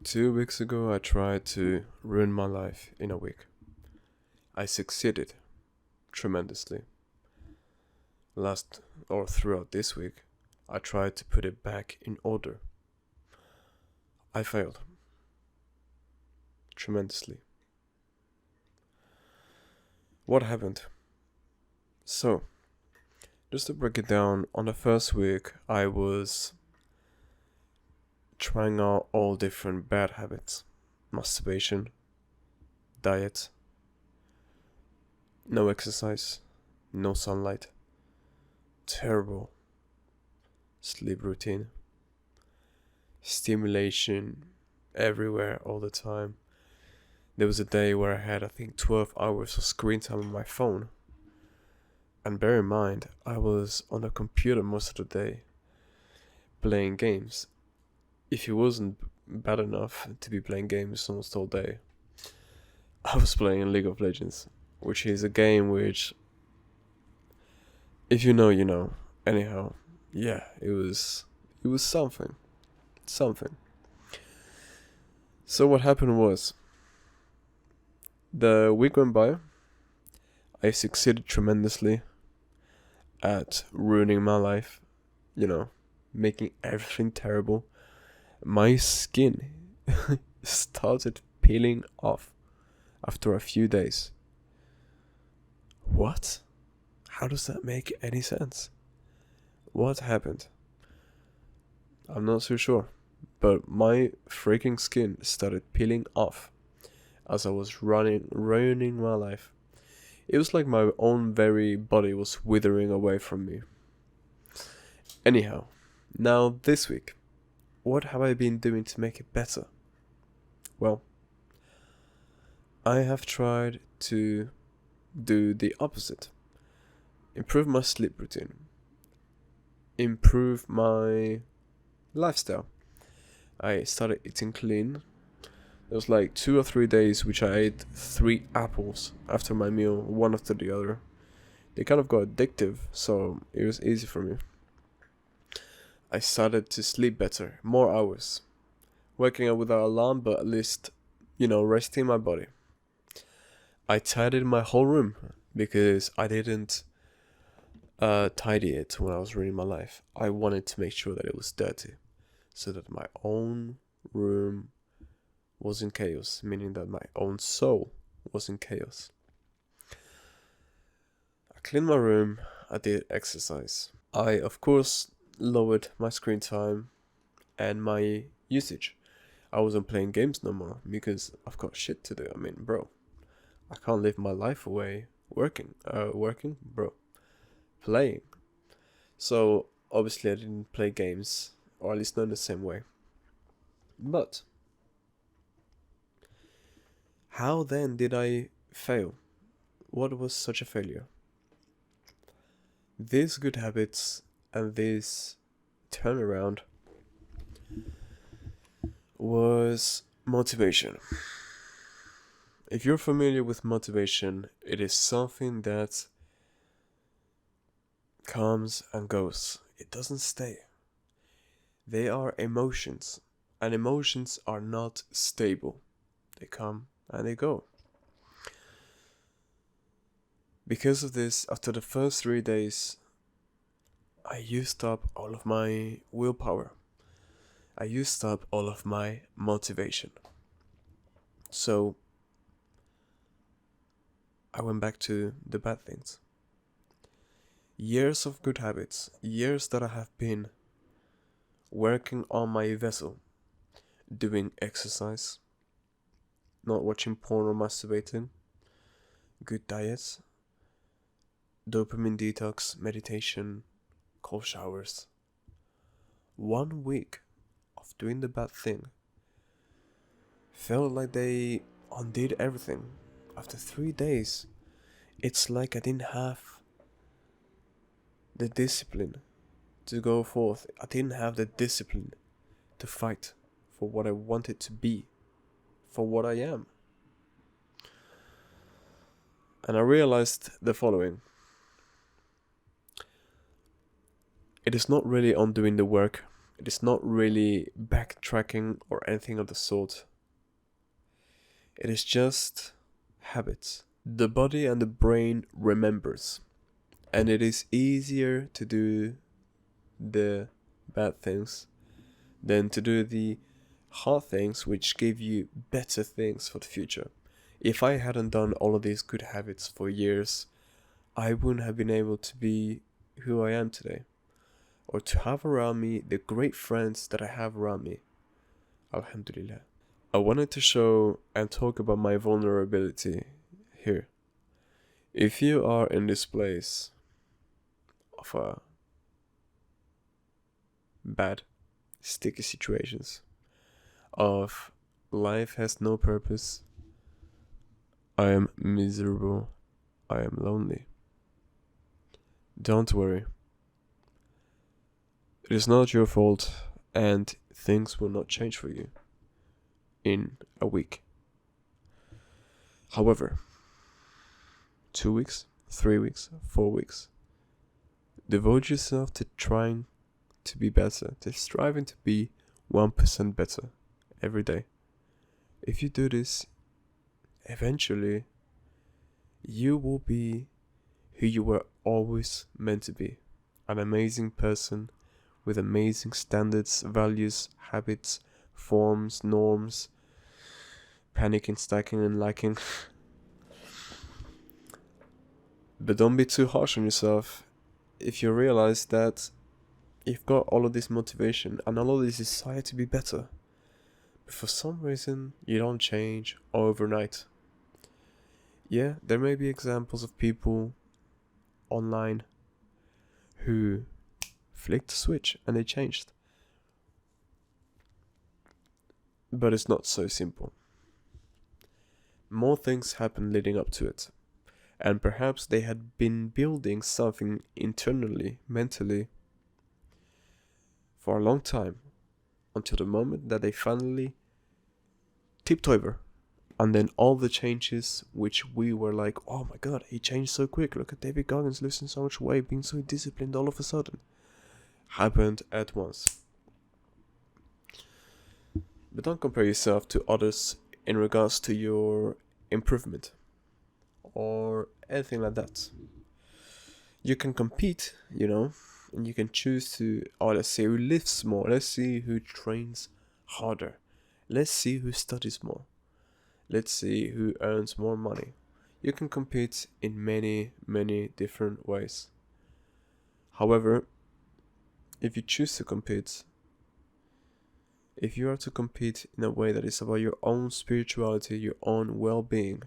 2 weeks ago, I tried to ruin my life in a week. I succeeded tremendously. Throughout this week, I tried to put it back in order. I failed tremendously. What happened? So, just to break it down, on the first week, I was trying out all different bad habits: masturbation, diet, no exercise, no sunlight, terrible sleep routine, stimulation everywhere all the time. There was a day where I had, I think, 12 hours of screen time on my phone. And bear in mind, I was on a computer most of the day playing games. If it wasn't bad enough to be playing games almost all day, I was playing League of Legends, which is a game which, if you know, you know. Anyhow, yeah, it was something. So what happened was, the week went by. I succeeded tremendously at ruining my life, making everything terrible. My skin started peeling off after a few days. What? How does that make any sense? What happened? I'm not so sure, but my freaking skin started peeling off as I was ruining my life. It was like my own very body was withering away from me. Anyhow, now this week, what have I been doing to make it better? Well, I have tried to do the opposite. Improve my sleep routine. Improve my lifestyle. I started eating clean. There was like 2 or 3 days which I ate 3 apples after my meal, one after the other. They kind of got addictive, so it was easy for me. I started to sleep better, more hours. Waking up without alarm, but at least, resting my body. I tidied my whole room because I didn't tidy it when I was ruining my life. I wanted to make sure that it was dirty, so that my own room was in chaos, meaning that my own soul was in chaos. I cleaned my room, I did exercise. I, of course, lowered my screen time and my usage. I wasn't playing games no more because I've got shit to do. I mean, bro, I can't live my life away playing. So, obviously I didn't play games, or at least not in the same way. But how then did I fail? What was such a failure? These good habits and this turnaround was motivation. If you're familiar with motivation, it is something that comes and goes. It doesn't stay. They are emotions, and emotions are not stable. They come and they go. Because of this, after the first 3 days, I used up all of my willpower. I used up all of my motivation. So, I went back to the bad things. Years of good habits, years that I have been working on my vessel, doing exercise, not watching porn or masturbating, good diets, dopamine detox, meditation, cold showers. 1 week of doing the bad thing felt like they undid everything. After 3 days, it's like I didn't have the discipline to go forth. I didn't have the discipline to fight for what I wanted to be, for what I am. And I realized the following. It is not really on doing the work It is not really backtracking or anything of the sort. It is just habits. The body and the brain remembers, and it is easier to do the bad things than to do the hard things which give you better things for the future. If I hadn't done all of these good habits for years, I wouldn't have been able to be who I am today, or to have around me the great friends that I have around me. Alhamdulillah. I wanted to show and talk about my vulnerability here. If you are in this place of a bad, sticky situations, of life has no purpose, I am miserable, I am lonely, don't worry. It is not your fault, and things will not change for you in a week. However, 2 weeks, 3 weeks, 4 weeks, devote yourself to trying to be better, to striving to be 1% better every day. If you do this, eventually you will be who you were always meant to be, an amazing person with amazing standards, values, habits, forms, norms, panicking, stacking, and lacking. But don't be too harsh on yourself if you realize that you've got all of this motivation and all of this desire to be better, but for some reason you don't change overnight. Yeah, there may be examples of people online who flicked the switch and they changed. But it's not so simple. More things happened leading up to it. And perhaps they had been building something internally, mentally, for a long time, until the moment that they finally tipped over. And then all the changes which we were like, oh my god, he changed so quick, look at David Goggins losing so much weight, being so disciplined all of a sudden, happened at once. But don't compare yourself to others in regards to your improvement or anything like that. You can compete, and you can choose to, let's say who lifts more, let's see who trains harder, let's see who studies more, let's see who earns more money. You can compete in many, many different ways. However, if you choose to compete, if you are to compete in a way that is about your own spirituality, your own well-being,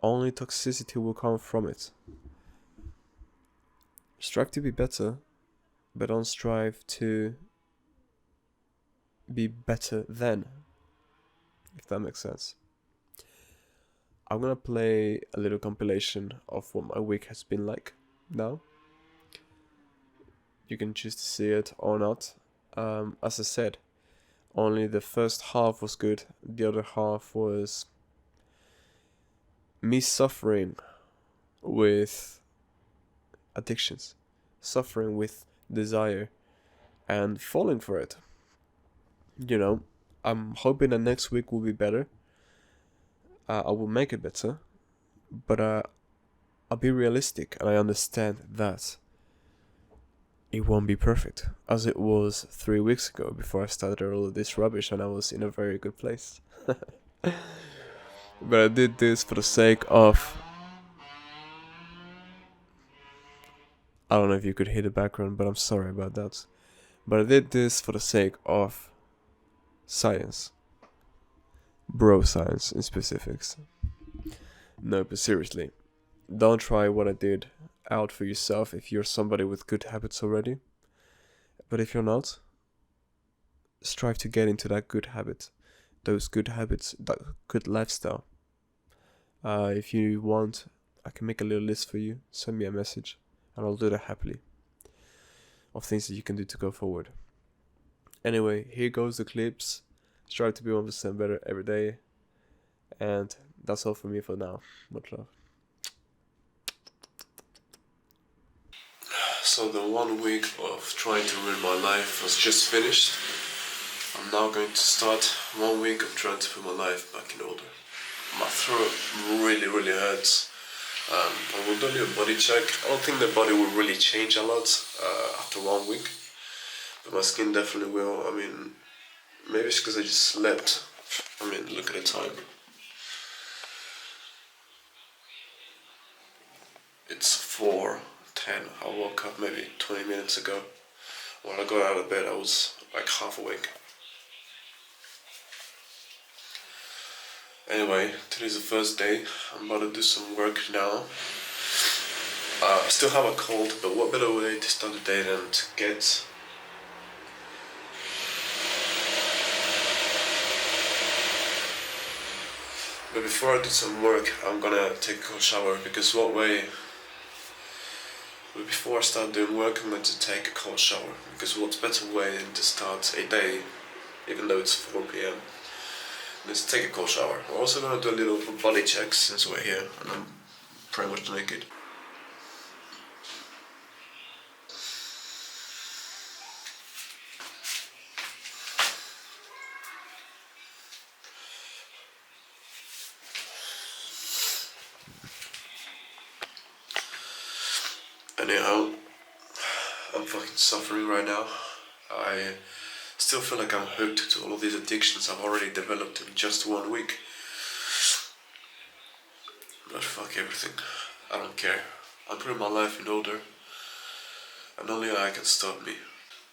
only toxicity will come from it. Strive to be better, but don't strive to be better than, if that makes sense. I'm gonna play a little compilation of what my week has been like now. You can choose to see it or not. As I said, only the first half was good, the other half was me suffering with addictions, suffering with desire, and falling for it. I'm hoping that next week will be better. I will make it better, but I'll be realistic, and I understand that it won't be perfect, as it was 3 weeks ago before I started all of this rubbish and I was in a very good place. But I did this for the sake of... I don't know if you could hear the background, but I'm sorry about that. But I did this for the sake of science. Bro science in specifics. No, but seriously, don't try what I did out for yourself if you're somebody with good habits already. But if you're not, strive to get into that good habit. Those good habits, that good lifestyle. If you want, I can make a little list for you. Send me a message and I'll do that happily. Of things that you can do to go forward. Anyway, here goes the clips. Strive to be 1% better every day. And that's all for me for now. Much love. So the 1 week of trying to ruin my life was just finished. I'm now going to start 1 week of trying to put my life back in order. My throat really hurts. I will do a body check. I don't think the body will really change a lot after 1 week, but my skin definitely will. I mean, maybe it's because I just slept. I mean, look at the time. It's 4:10. I woke up maybe 20 minutes ago. When I got out of bed, I was like half awake. Anyway, today's the first day. I'm about to do some work now. I still have a cold, but what better way to start the day than to get But before I do some work, I'm gonna take a cold shower, because before I start doing work, I'm going to take a cold shower, because what's better way than to start a day, even though it's 4 p.m. Let's take a cold shower. We're also gonna do a little body check since we're here, and I'm pretty much naked. Anyhow, I'm fucking suffering right now. I still feel like I'm hooked to all of these addictions I've already developed in just 1 week. But fuck everything. I don't care. I'm putting my life in order, and only I can stop me.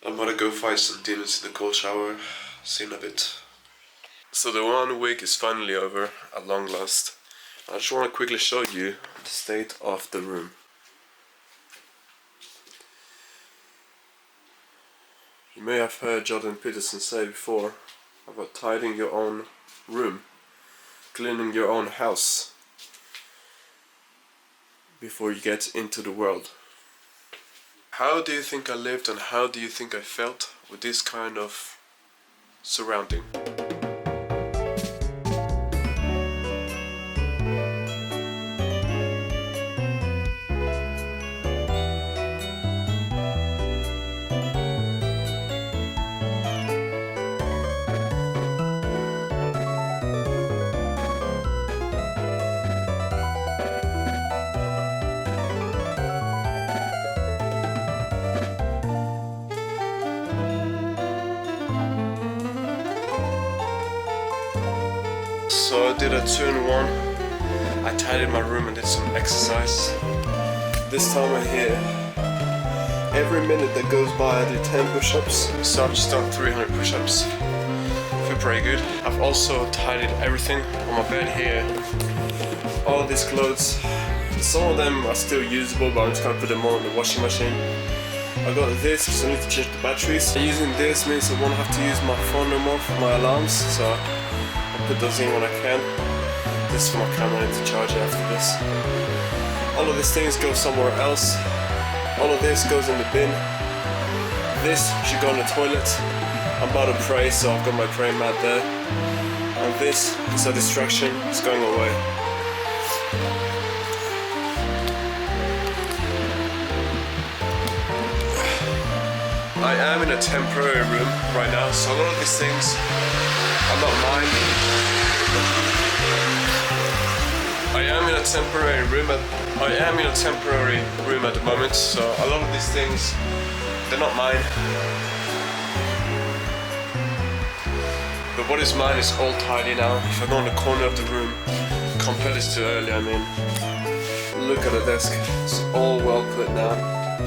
I'm gonna go fight some demons in the cold shower. See you in a bit. So the 1 week is finally over, at long last. I just want to quickly show you the state of the room. You may have heard Jordan Peterson say before about tidying your own room, cleaning your own house before you get into the world. How do you think I lived, and how do you think I felt with this kind of surrounding? So I did a 2-in-1. I tidied my room and did some exercise. This time I hit every minute that goes by I do 10 push-ups. So I've just done 300 push-ups. Feel pretty good. I've also tidied everything on my bed here. All of these clothes. Some of them are still usable, but I'm just gonna put them all in the washing machine. I got this because I need to change the batteries. Using this means I won't have to use my phone no more for my alarms, so I'll put those in when I can. This is for my camera, I need to charge it after this. All of these things go somewhere else. All of this goes in the bin. This should go in the toilet. I'm about to pray, so I've got my praying mat there. And this is a distraction, it's going away. I am in a temporary room right now, so a lot of these things are not mine. I am in a temporary room at the moment, so a lot of these things, they're not mine. But what is mine is all tidy now. If I go in the corner of the room, compared this to earlier, I mean, look at the desk, it's all well put now,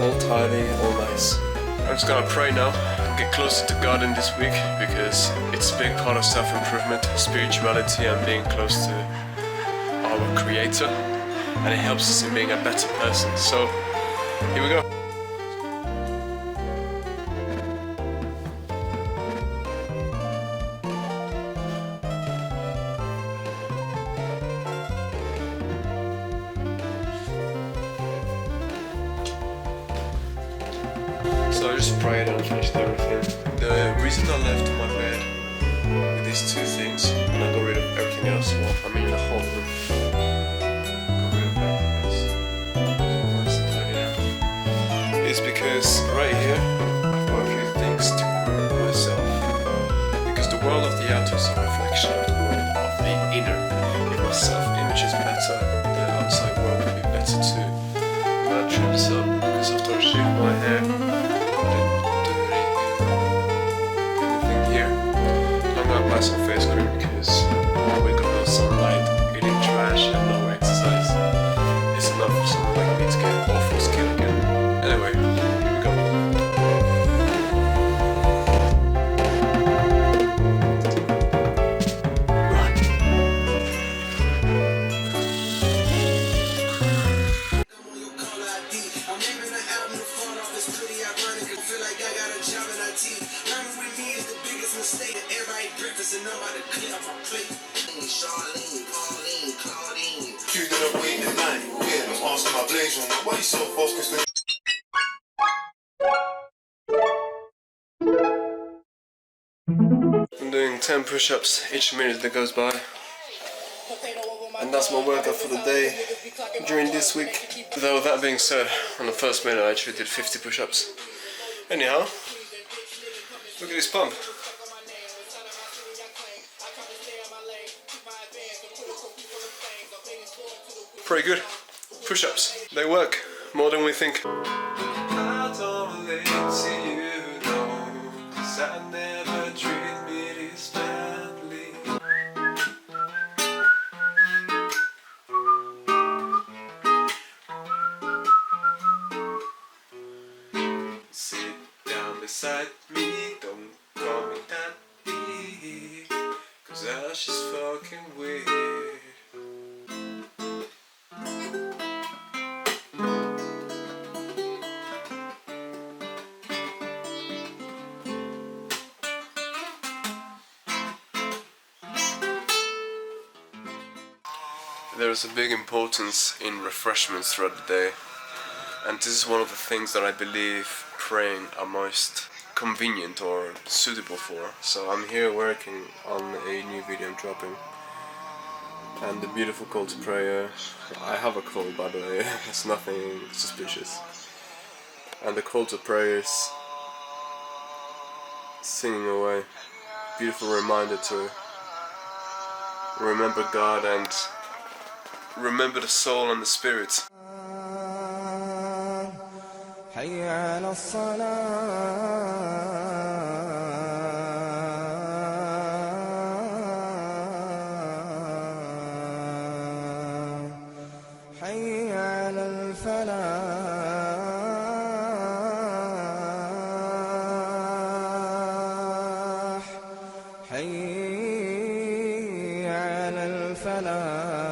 all tidy, all nice. I'm just gonna pray now and get closer to God in this week, because it's a big part of self-improvement, spirituality, and being close to our Creator, and it helps us in being a better person. So, here we go. So I just prayed and finished everything. The reason I left my bed with these two things and I got rid of everything else, well, I mean the whole room, got rid of everything else, so nice and tidy now, is because Because right here, I've got a few things to prove myself. Because the world of the outer is a reflection of the world of the inner. If my self-image is better, the outside world will be better too. But I trimmed this up because after I shaved my hair, I didn't do anything here. I'm gonna apply some face cream because I wake up in sunlight, eating trash and no exercise. It's enough for someone like me to get awful skin again. Anyway, here we go. I'm doing 10 push-ups each minute that goes by. And that's my workout for the day during this week. Though that being said, on the first minute I actually did 50 push-ups. Anyhow, look at this pump. Pretty good. Push-ups. They work more than we think. I don't relate to you, no, 'cause I never treat me this badly. Sit down beside me, don't call me daddy, 'cause Ash is fucking weird. There is a big importance in refreshments throughout the day, and this is one of the things that I believe praying are most convenient or suitable for. So I'm here working on a new video I'm dropping, and the beautiful call to prayer. I have a cold, by the way. It's nothing suspicious. And the call to prayer is singing away. Beautiful reminder to remember God and remember the soul and the spirit. حي على الصلاة حي على الفلاح حي على الفلاح